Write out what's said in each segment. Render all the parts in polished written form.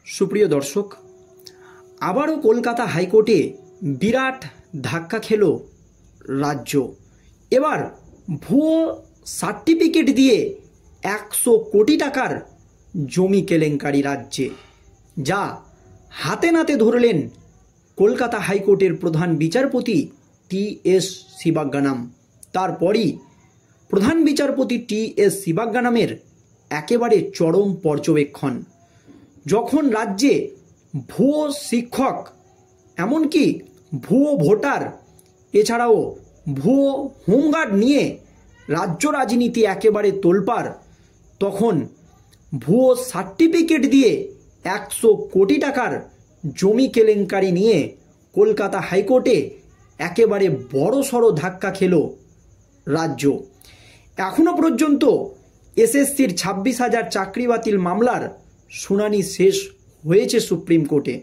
সুপ্রিয় দর্শক, আবারও কলকাতা হাইকোর্টে বিরাট ধাক্কা খেল রাজ্য। এবার ভুয়ো সার্টিফিকেট দিয়ে 100 কোটি টাকার জমি কেলেঙ্কারি রাজ্যে, যা হাতে নাতে ধরলেন কলকাতা হাইকোর্টের প্রধান বিচারপতি টি.এস. শিবাজ্ঞানাম। তারপরই প্রধান বিচারপতি টি.এস. শিবাজ্ঞানামের একেবারে চরম পর্যবেক্ষণ। যখন রাজ্যে ভুয়ো শিক্ষক, এমনকি ভুয়ো ভোটার, এছাড়াও ভুয়ো হোমগার্ড নিয়ে রাজ্য রাজনীতি একেবারে তোলপাড়, তখন ভুয়ো সার্টিফিকেট দিয়ে 100 কোটি টাকার জমি কেলেঙ্কারি নিয়ে কলকাতা হাইকোর্টে একেবারে বড়সড় ধাক্কা খেল রাজ্য। এখনও পর্যন্ত এসএসসির 26,000 চাকরি বাতিল মামলার শুনানি শেষ হয়েছে সুপ্রিম কোর্টে,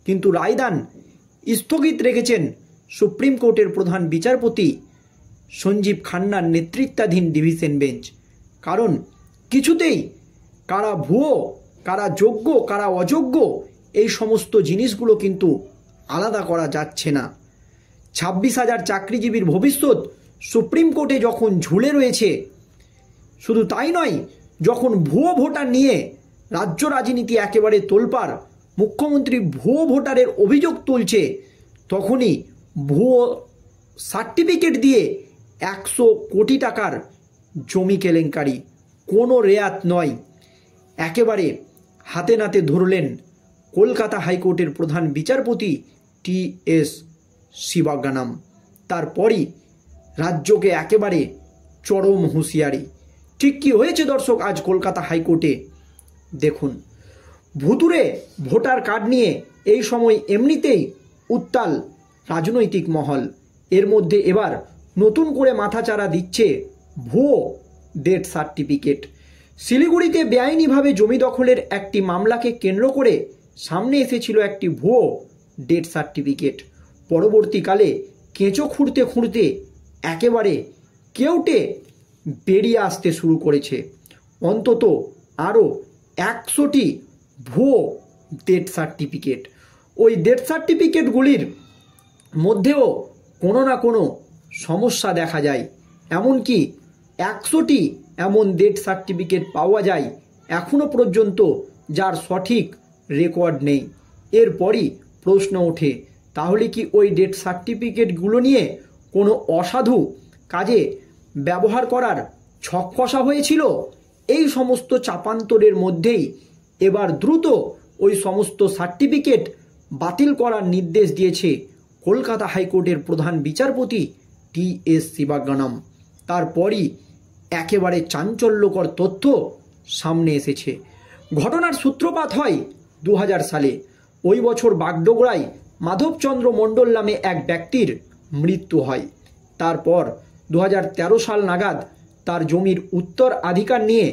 কিন্তু রায়দান স্থগিত রেখেছেন সুপ্রিম কোর্টের প্রধান বিচারপতি সঞ্জীব খান্নার নেতৃত্বাধীন ডিভিশন বেঞ্চ। কারণ কিছুতেই কারা ভুয়ো, কারা যোগ্য, কারা অযোগ্য, এই সমস্ত জিনিসগুলো কিন্তু আলাদা করা যাচ্ছে না। 26,000 চাকরিজীবীর ভবিষ্যৎ সুপ্রিম কোর্টে যখন ঝুলে রয়েছে, শুধু তাই নয়, যখন ভুয়ো ভোটার নিয়ে রাজ্য রাজনীতি একেবারে তোলপাড়, মুখ্যমন্ত্রী ভুয়ো ভোটারের অভিযোগ তুলছে, তখনই ভুয়ো সার্টিফিকেট দিয়ে 100 কোটি টাকার জমি কেলেঙ্কারি কোনো রেয়াত নয়, একেবারে হাতে নাতে ধরলেন কলকাতা হাইকোর্টের প্রধান বিচারপতি টি.এস. শিবাজ্ঞানাম। তারপরই রাজ্যকে একেবারে চরম হুঁশিয়ারি। ঠিক কী হয়েছে দর্শক আজ কলকাতা হাইকোর্টে দেখুন। ভুতুড়ে ভোটার কার্ড নিয়ে এই সময় এমনিতেই উত্তাল রাজনৈতিক মহল, এর মধ্যে এবার নতুন করে মাথাচাড়া দিচ্ছে ভুয়ো ডেথ সার্টিফিকেট। শিলিগুড়িতে বেআইনিভাবে জমি দখলের একটি মামলাকে কেন্দ্র করে সামনে এসেছিল একটি ভুয়ো ডেথ সার্টিফিকেট। পরবর্তীকালে কেঁচো খুঁড়তে খুঁড়তে একেবারে কেউটে বেরিয়ে আসতে শুরু করেছে অন্তত আরও 100টি ভুয়ো ডেথ সার্টিফিকেট। ওই ডেথ সার্টিফিকেটগুলির মধ্যেও কোনো না কোনো সমস্যা দেখা যায়, এমনকি 100টি এমন ডেথ সার্টিফিকেট পাওয়া যায় এখনও পর্যন্ত যার সঠিক রেকর্ড নেই। এরপরই প্রশ্ন ওঠে, তাহলে কি ওই ডেথ সার্টিফিকেটগুলো নিয়ে কোনো অসাধু কাজে ব্যবহার করার ছক কষা হয়েছিল? এই সমস্ত চাপান্তরের মধ্যেই এবার দ্রুত ওই সমস্ত সার্টিফিকেট বাতিল করার নির্দেশ দিয়েছে কলকাতা হাইকোর্টের প্রধান বিচারপতি টি.এস. শিবাজ্ঞানাম। তারপরই একেবারে চাঞ্চল্যকর তথ্য সামনে এসেছে। ঘটনার সূত্রপাত হয় 2000 সালে। ওই বছর বাগডোগরায় মাধবচন্দ্র মণ্ডল নামে এক ব্যক্তির মৃত্যু হয়। তারপর 2013 সাল নাগাদ তার জমির উত্তরাধিকার নিয়ে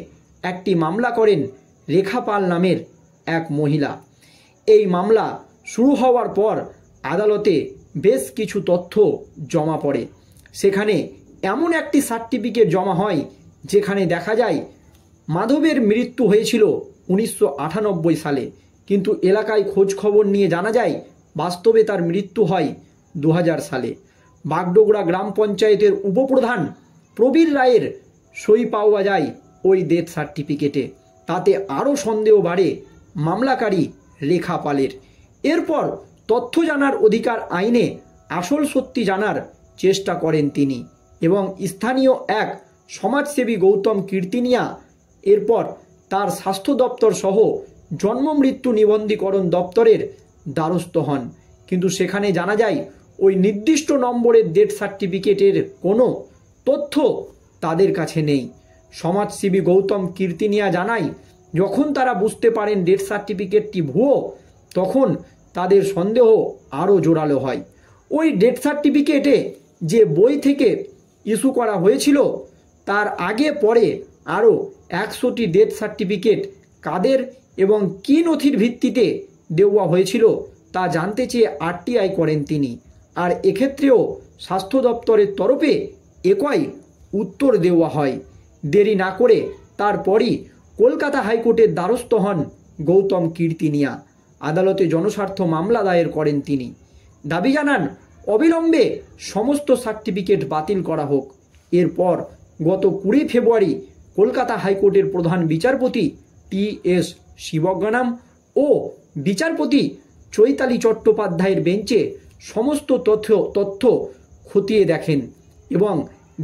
একটি মামলা করেন রেখা পাল নামের এক মহিলা। এই মামলা শুরু হওয়ার পর আদালতে বেশ কিছু তথ্য জমা পড়ে। সেখানে এমন একটি সার্টিফিকেট জমা হয় যেখানে দেখা যায় মাধবের মৃত্যু হয়েছিল 1998 সালে, কিন্তু এলাকায় খোঁজ খবর নিয়ে জানা যায় বাস্তবে তার মৃত্যু হয় 2000 সালে। বাগডোগরা গ্রাম পঞ্চায়েতের উপপ্রধান প্রবীর রায়ের সই পাওয়া যায় ওই ডেথ সার্টিফিকেটে। তাতে আরও সন্দেহ বাড়ে মামলাকারী রেখা পালের। এরপর তথ্য জানার অধিকার আইনে আসল সত্যি জানার চেষ্টা করেন তিনি এবং স্থানীয় এক সমাজসেবী গৌতম কীর্তিনিয়া এরপর তার স্বাস্থ্য দপ্তর সহ জন্ম মৃত্যু নিবন্ধীকরণ দপ্তরের দ্বারস্থ হন, কিন্তু সেখানে জানা যায় ওই নির্দিষ্ট নম্বরের ডেথ সার্টিফিকেটের কোনো তথ্য তাদের কাছে নেই। সমাজসেবী গৌতম কীর্তিনিয়া জানায়, যখন তারা বুঝতে পারেন ডেথ সার্টিফিকেটটি ভুয়ো, তখন তাদের সন্দেহ আরও জোরালো হয়। ওই ডেথ সার্টিফিকেটে যে বই থেকে ইস্যু করা হয়েছিল, তার আগে পরে আরও 100টি ডেথ সার্টিফিকেট কাদের এবং কী নথির ভিত্তিতে দেওয়া হয়েছিল তা জানতে চেয়ে আরটিআই করেন তিনি। আর এক্ষেত্রেও স্বাস্থ্য দপ্তরের তরফে একই উত্তর দেওয়া হয়। দেরি না করে তারপরই কলকাতা হাইকোর্টের দ্বারস্থ হন গৌতম কীর্তিনিয়া। আদালতে জনস্বার্থ মামলা দায়ের করেন তিনি। দাবি জানান অবিলম্বে সমস্ত সার্টিফিকেট বাতিল করা হোক। এরপর গত 20 ফেব্রুয়ারি কলকাতা হাইকোর্টের প্রধান বিচারপতি টি.এস. শিবজ্ঞানাম ও বিচারপতি চৈতালি চট্টোপাধ্যায়ের বেঞ্চে সমস্ত তথ্য খতিয়ে দেখেন এবং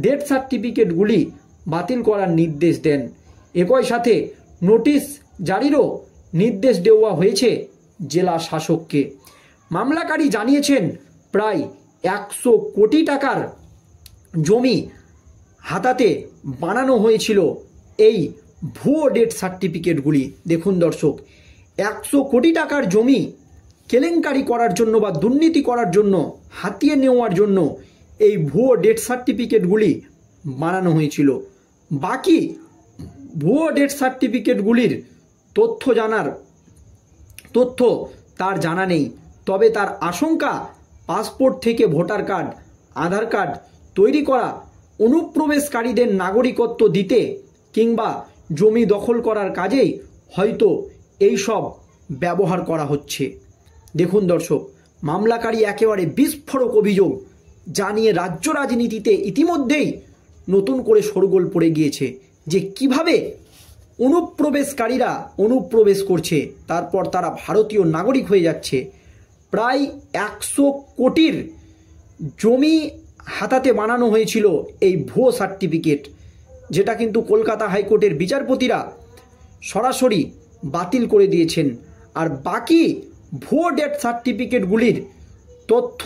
ডেথ সার্টিফিকেটগুলি বাতিল করার নির্দেশ দেন। একই সাথে নোটিশ জারিরও নির্দেশ দেওয়া হয়েছে জেলা শাসককে। মামলাকারী জানিয়েছেন প্রায় 100 কোটি টাকার জমি হাতাতে বানানো হয়েছিল এই ভুয়ো ডেথ সার্টিফিকেটগুলি। দেখুন দর্শক, 100 কোটি টাকার জমি কেলেঙ্কারি করার জন্য বা দুর্নীতি করার জন্য, হাতিয়ে নেওয়ার জন্য এই ভুয়ো ডেথ সার্টিফিকেটগুলি বানানো হয়েছিল। বাকি ভুয়ো ডেথ সার্টিফিকেটগুলির তথ্য তার জানা নেই। তবে তার আশঙ্কা পাসপোর্ট থেকে ভোটার কার্ড, আধার কার্ড তৈরি করা অনুপ্রবেশকারীদের নাগরিকত্ব দিতে কিংবা জমি দখল করার কাজেই হয়তো এই সব ব্যবহার করা হচ্ছে। দেখুন দর্শক, মামলাকারী একেবারে বিস্ফোরক অভিযোগ জানিয়ে রাজ্য রাজনীতিতে ইতিমধ্যেই নতুন করে শোরগোল পড়ে গিয়েছে যে কিভাবে অনুপ্রবেশকারীরা অনুপ্রবেশ করছে, তারপর তারা ভারতীয় নাগরিক হয়ে যাচ্ছে। প্রায় 100 কোটির জমি হাতাতে বানানো হয়েছিল এই ভুয়ো সার্টিফিকেট, যেটা কিন্তু কলকাতা হাইকোর্টের বিচারপতিরা সরাসরি বাতিল করে দিয়েছেন। আর বাকি ভুয়ো ডেথ সার্টিফিকেটগুলির তথ্য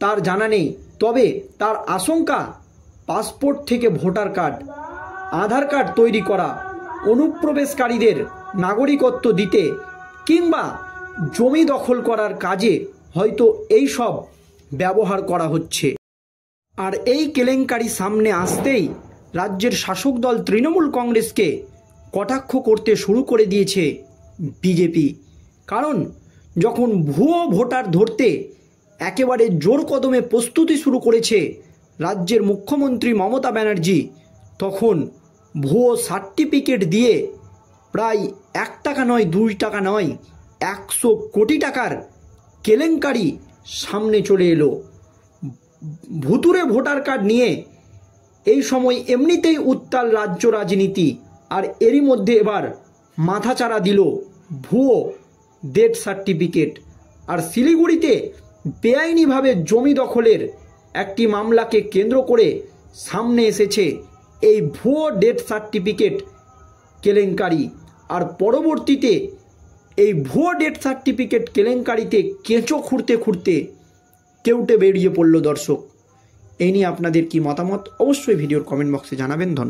তার জানা নেই। তবে তার আশঙ্কা পাসপোর্ট থেকে ভোটার কার্ড, আধার কার্ড তৈরি করা অনুপ্রবেশকারীদের নাগরিকত্ব দিতে কিংবা জমি দখল করার কাজে হয়তো এই সব ব্যবহার করা হচ্ছে। আর এই কেলেঙ্কারি সামনে আসতেই রাজ্যের শাসক দল তৃণমূল কংগ্রেসকে কটাক্ষ করতে শুরু করে দিয়েছে বিজেপি। কারণ যখন ভুয়ো ভোটার ধরতে একেবারে জোর কদমে প্রস্তুতি শুরু করেছে রাজ্যের মুখ্যমন্ত্রী মমতা ব্যানার্জি, তখন ভুয়ো সার্টিফিকেট দিয়ে প্রায় 1 টাকা নয়, 2 টাকা নয়, 100 কোটি টাকার কেলেঙ্কারি সামনে চলে এলো। ভুতুরে ভোটার কার্ড নিয়ে এই সময় এমনিতেই উত্তাল রাজ্য রাজনীতি, আর এরই মধ্যে এবার মাথাচাড়া দিল ভুয়ো ডেথ সার্টিফিকেট। আর শিলিগুড়িতে বেআইনিভাবে জমি দখলের একটি মামলাকে কেন্দ্র করে সামনে এসেছে এই ভুয়ো ডেথ সার্টিফিকেট কেলেঙ্কারি। আর পরবর্তীতে এই ভুয়ো ডেথ সার্টিফিকেট কেলেঙ্কারিতে কেঁচো খুঁড়তে কেউটে বেরিয়ে পড়ল। দর্শক, এই নিয়ে আপনাদের কি মতামত অবশ্যই ভিডিওর কমেন্ট বক্সে জানাবেন। ধন্যবাদ।